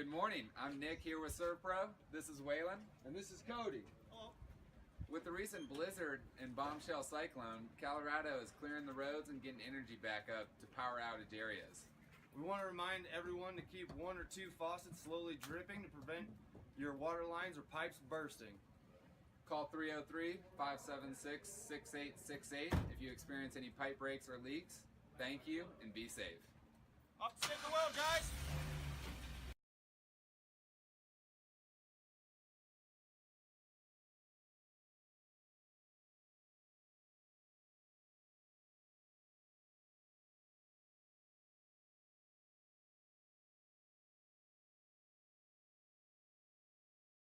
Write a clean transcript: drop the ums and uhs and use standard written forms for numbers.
Good morning. I'm Nick here with Servpro. This is Waylon. And this is Cody. Hello. With the recent blizzard and bombshell cyclone, Colorado is clearing the roads and getting energy back up to power outage areas. We want to remind everyone to keep 1 or 2 faucets slowly dripping to prevent your water lines or pipes bursting. Call 303-576-6868 if you experience any pipe breaks or leaks. Thank you and be safe. Off to save the world, guys!